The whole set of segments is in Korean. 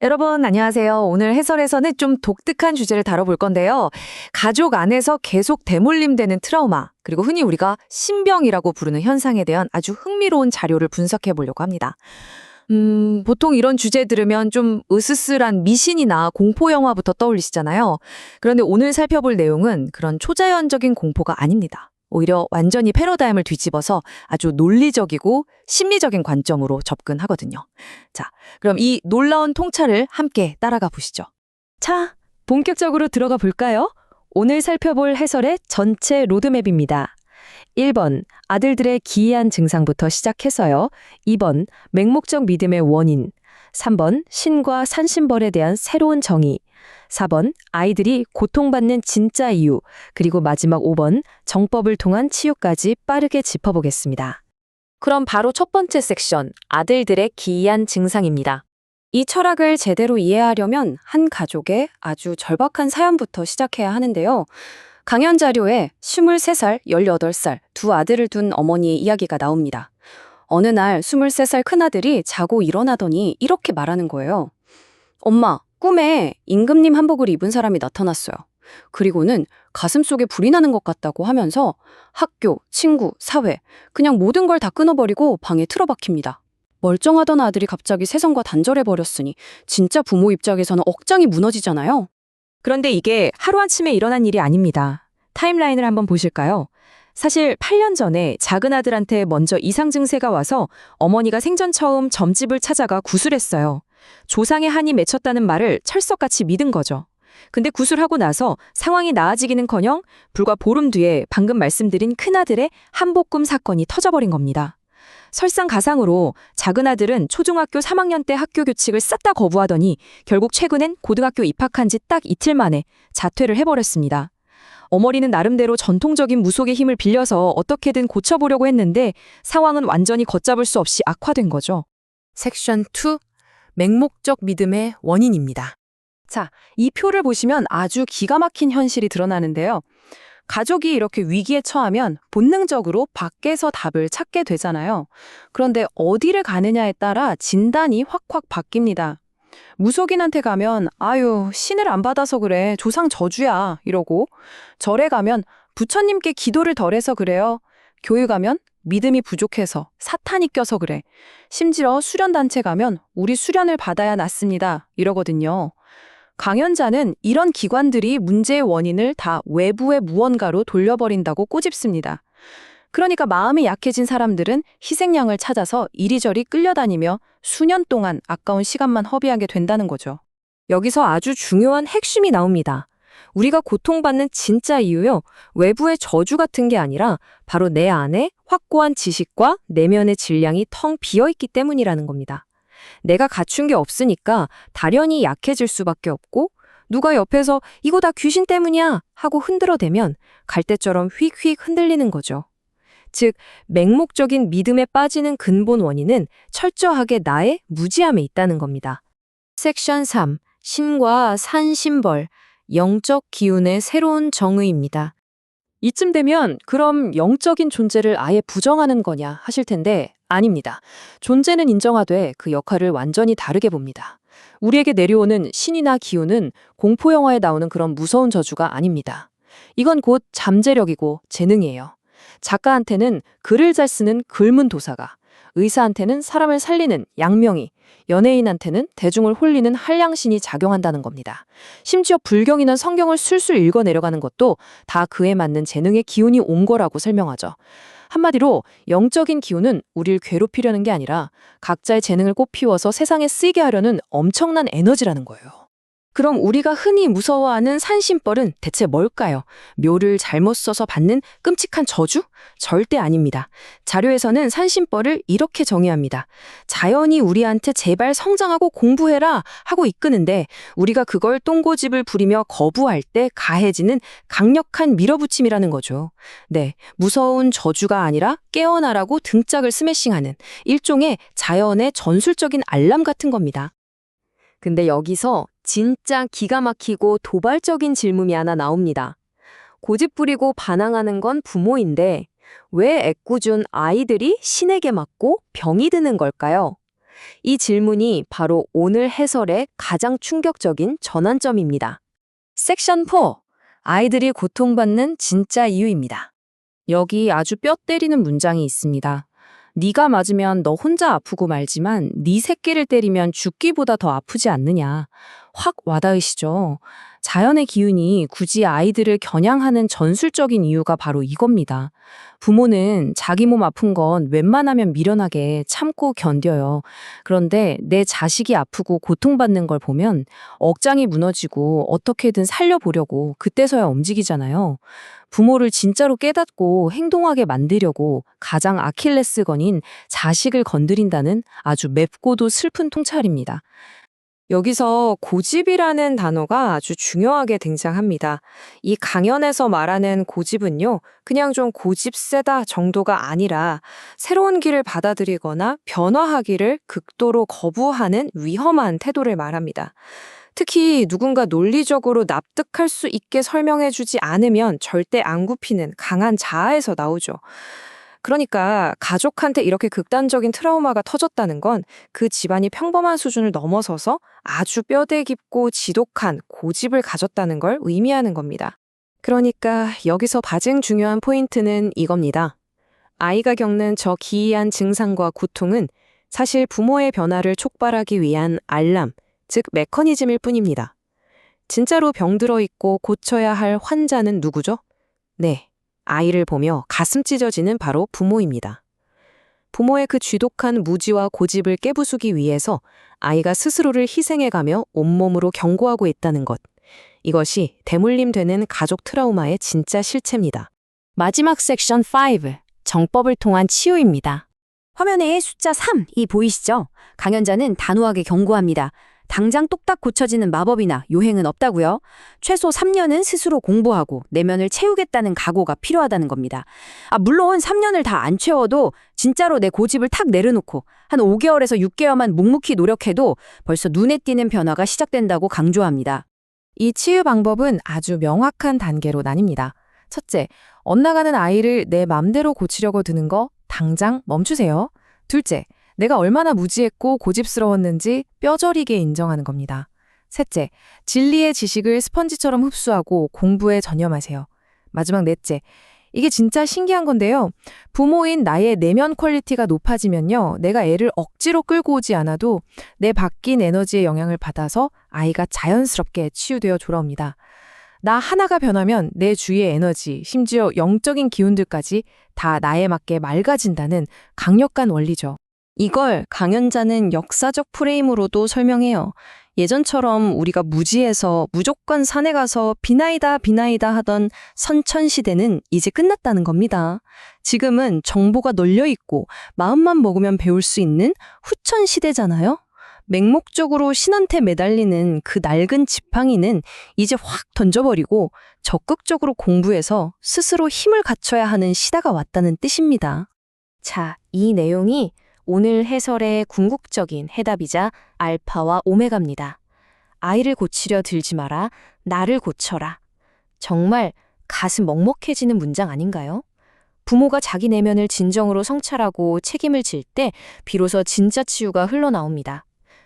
여러분, 안녕하세요. 오늘 해설에서는 좀 독특한 주제를 다뤄볼 건데요. 가족 안에서 계속 대물림되는 트라우마, 그리고 흔히 우리가 신병이라고 부르는 현상에 대한 아주 흥미로운 자료를 분석해 보려고 합니다. 보통 이런 주제 들으면 좀 으스스한 미신이나 공포 영화부터 떠올리시잖아요. 그런데 오늘 살펴볼 내용은 그런 초자연적인 공포가 아닙니다. 오히려 완전히 패러다임을 뒤집어서 아주 논리적이고 심리적인 관점으로 접근하거든요. 자, 그럼 이 놀라운 통찰을 함께 따라가 보시죠. 자, 본격적으로 들어가 볼까요? 오늘 살펴볼 해설의 전체 로드맵입니다. 1번, 아들들의 기이한 증상부터 시작해서요. 2번, 맹목적 믿음의 원인. 3번, 신과 산신벌에 대한 새로운 정의. 4번, 아이들이 고통받는 진짜 이유. 그리고 마지막 5번, 정법을 통한 치유까지 빠르게 짚어보겠습니다. 그럼 바로 첫 번째 섹션, 아들들의 기이한 증상입니다. 이 철학을 제대로 이해하려면 한 가족의 아주 절박한 사연부터 시작해야 하는데요. 강연 자료에 23살, 18살 두 아들을 둔 어머니의 이야기가 나옵니다. 어느 날 23살 큰아들이 자고 일어나더니 이렇게 말하는 거예요. 엄마, 꿈에 임금님 한복을 입은 사람이 나타났어요. 그리고는 가슴속에 불이 나는 것 같다고 하면서 학교, 친구, 사회, 그냥 모든 걸 다 끊어버리고 방에 틀어박힙니다. 멀쩡하던 아들이 갑자기 세상과 단절해버렸으니 진짜 부모 입장에서는 억장이 무너지잖아요. 그런데 이게 하루아침에 일어난 일이 아닙니다. 타임라인을 한번 보실까요? 사실 8년 전에 작은 아들한테 먼저 이상 증세가 와서 어머니가 생전 처음 점집을 찾아가 구술했어요. 조상의 한이 맺혔다는 말을 철석같이 믿은 거죠. 근데 구술하고 나서 상황이 나아지기는커녕 불과 보름 뒤에 방금 말씀드린 큰아들의 한복금 사건이 터져버린 겁니다. 설상가상으로 작은 아들은 초중학교 3학년 때 학교 규칙을 싹 다 거부하더니 결국 최근엔 고등학교 입학한 지 딱 이틀 만에 자퇴를 해버렸습니다. 어머니는 나름대로 전통적인 무속의 힘을 빌려서 어떻게든 고쳐보려고 했는데 상황은 완전히 걷잡을 수 없이 악화된 거죠. 섹션 2, 맹목적 믿음의 원인입니다. 자, 이 표를 보시면 아주 기가 막힌 현실이 드러나는데요. 가족이 이렇게 위기에 처하면 본능적으로 밖에서 답을 찾게 되잖아요. 그런데 어디를 가느냐에 따라 진단이 확확 바뀝니다. 무속인한테 가면 아유, 신을 안 받아서 그래, 조상 저주야 이러고, 절에 가면 부처님께 기도를 덜해서 그래요. 교회 가면 믿음이 부족해서 사탄이 껴서 그래. 심지어 수련단체 가면 우리 수련을 받아야 낫습니다 이러거든요. 강연자는 이런 기관들이 문제의 원인을 다 외부의 무언가로 돌려버린다고 꼬집습니다. 그러니까 마음이 약해진 사람들은 희생양을 찾아서 이리저리 끌려다니며 수년 동안 아까운 시간만 허비하게 된다는 거죠. 여기서 아주 중요한 핵심이 나옵니다. 우리가 고통받는 진짜 이유요, 외부의 저주 같은 게 아니라 바로 내 안에 확고한 지식과 내면의 질량이 텅 비어있기 때문이라는 겁니다. 내가 갖춘 게 없으니까 다련히 약해질 수밖에 없고, 누가 옆에서 이거 다 귀신 때문이야 하고 흔들어대면 갈대처럼 휙휙 흔들리는 거죠. 즉, 맹목적인 믿음에 빠지는 근본 원인은 철저하게 나의 무지함에 있다는 겁니다. 섹션 3. 신과 산신벌, 영적 기운의 새로운 정의입니다. 이쯤 되면 그럼 영적인 존재를 아예 부정하는 거냐 하실 텐데 아닙니다. 존재는 인정하되 그 역할을 완전히 다르게 봅니다. 우리에게 내려오는 신이나 기운은 공포영화에 나오는 그런 무서운 저주가 아닙니다. 이건 곧 잠재력이고 재능이에요. 작가한테는 글을 잘 쓰는 글문 도사가, 의사한테는 사람을 살리는 양명이, 연예인한테는 대중을 홀리는 한량신이 작용한다는 겁니다. 심지어 불경이나 성경을 술술 읽어내려가는 것도 다 그에 맞는 재능의 기운이 온 거라고 설명하죠. 한마디로 영적인 기운은 우릴 괴롭히려는 게 아니라 각자의 재능을 꽃피워서 세상에 쓰이게 하려는 엄청난 에너지라는 거예요. 그럼 우리가 흔히 무서워하는 산신벌은 대체 뭘까요? 묘를 잘못 써서 받는 끔찍한 저주? 절대 아닙니다. 자료에서는 산신벌을 이렇게 정의합니다. 자연이 우리한테 제발 성장하고 공부해라 하고 이끄는데 우리가 그걸 똥고집을 부리며 거부할 때 가해지는 강력한 밀어붙임이라는 거죠. 네, 무서운 저주가 아니라 깨어나라고 등짝을 스매싱하는 일종의 자연의 전술적인 알람 같은 겁니다. 근데 여기서 진짜 기가 막히고 도발적인 질문이 하나 나옵니다. 고집 부리고 반항하는 건 부모인데 왜 애꿎은 아이들이 신에게 맞고 병이 드는 걸까요? 이 질문이 바로 오늘 해설의 가장 충격적인 전환점입니다. 섹션 4. 아이들이 고통받는 진짜 이유입니다. 여기 아주 뼈 때리는 문장이 있습니다. 네가 맞으면 너 혼자 아프고 말지만 네 새끼를 때리면 죽기보다 더 아프지 않느냐. 확 와닿으시죠? 자연의 기운이 굳이 아이들을 겨냥하는 전술적인 이유가 바로 이겁니다. 부모는 자기 몸 아픈 건 웬만하면 미련하게 참고 견뎌요. 그런데 내 자식이 아프고 고통받는 걸 보면 억장이 무너지고 어떻게든 살려보려고 그때서야 움직이잖아요. 부모를 진짜로 깨닫고 행동하게 만들려고 가장 아킬레스건인 자식을 건드린다는 아주 맵고도 슬픈 통찰입니다. 여기서 고집이라는 단어가 아주 중요하게 등장합니다. 이 강연에서 말하는 고집은요, 그냥 좀 고집 세다 정도가 아니라 새로운 길을 받아들이거나 변화하기를 극도로 거부하는 위험한 태도를 말합니다. 특히 누군가 논리적으로 납득할 수 있게 설명해주지 않으면 절대 안 굽히는 강한 자아에서 나오죠. 그러니까 가족한테 이렇게 극단적인 트라우마가 터졌다는 건 그 집안이 평범한 수준을 넘어서서 아주 뼈대 깊고 지독한 고집을 가졌다는 걸 의미하는 겁니다. 그러니까 여기서 가장 중요한 포인트는 이겁니다. 아이가 겪는 저 기이한 증상과 고통은 사실 부모의 변화를 촉발하기 위한 알람, 즉 메커니즘일 뿐입니다. 진짜로 병들어 있고 고쳐야 할 환자는 누구죠? 네. 아이를 보며 가슴 찢어지는 바로 부모입니다. 부모의 그 쥐독한 무지와 고집을 깨부수기 위해서 아이가 스스로를 희생해가며 온몸으로 경고하고 있다는 것. 이것이 대물림되는 가족 트라우마의 진짜 실체입니다. 마지막 섹션 5, 정법을 통한 치유입니다. 화면에 숫자 3이 보이시죠? 강연자는 단호하게 경고합니다. 당장 똑딱 고쳐지는 마법이나 요행은 없다고요. 최소 3년은 스스로 공부하고 내면을 채우겠다는 각오가 필요하다는 겁니다. 물론 3년을 다 안 채워도 진짜로 내 고집을 탁 내려놓고 한 5개월에서 6개월만 묵묵히 노력해도 벌써 눈에 띄는 변화가 시작된다고 강조합니다. 이 치유 방법은 아주 명확한 단계로 나뉩니다. 첫째, 엇나가는 아이를 내 맘대로 고치려고 드는 거 당장 멈추세요. 둘째, 내가 얼마나 무지했고 고집스러웠는지 뼈저리게 인정하는 겁니다. 셋째, 진리의 지식을 스펀지처럼 흡수하고 공부에 전념하세요. 마지막 넷째, 이게 진짜 신기한 건데요. 부모인 나의 내면 퀄리티가 높아지면요. 내가 애를 억지로 끌고 오지 않아도 내 바뀐 에너지의 영향을 받아서 아이가 자연스럽게 치유되어 돌아옵니다. 나 하나가 변하면 내 주위의 에너지, 심지어 영적인 기운들까지 다 나에 맞게 맑아진다는 강력한 원리죠. 이걸 강연자는 역사적 프레임으로도 설명해요. 예전처럼 우리가 무지해서 무조건 산에 가서 비나이다 비나이다 하던 선천시대는 이제 끝났다는 겁니다. 지금은 정보가 널려있고 마음만 먹으면 배울 수 있는 후천시대잖아요. 맹목적으로 신한테 매달리는 그 낡은 지팡이는 이제 확 던져버리고 적극적으로 공부해서 스스로 힘을 갖춰야 하는 시대가 왔다는 뜻입니다. 자, 이 내용이 오늘 해설의 궁극적인 해답이자 알파와 오메가입니다. 아이를 고치려 들지 마라, 나를 고쳐라. 정말 가슴 먹먹해지는 문장 아닌가요? 부모가 자기 내면을 진정으로 성찰하고 책임을 질 때 비로소 진짜 치유가 흘러나옵니다.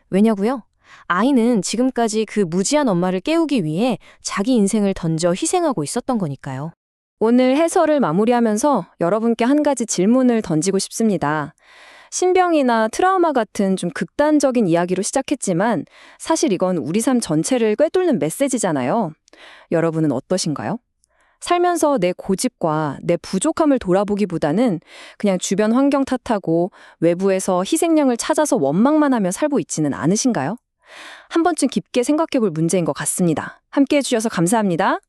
왜냐고요? 아이는 지금까지 그 무지한 엄마를 깨우기 위해 자기 인생을 던져 희생하고 있었던 거니까요. 오늘 해설을 마무리하면서 여러분께 한 가지 질문을 던지고 싶습니다. 신병이나 트라우마 같은 좀 극단적인 이야기로 시작했지만 사실 이건 우리 삶 전체를 꿰뚫는 메시지잖아요. 여러분은 어떠신가요? 살면서 내 고집과 내 부족함을 돌아보기보다는 그냥 주변 환경 탓하고 외부에서 희생양을 찾아서 원망만 하며 살고 있지는 않으신가요? 한 번쯤 깊게 생각해 볼 문제인 것 같습니다. 함께 해주셔서 감사합니다.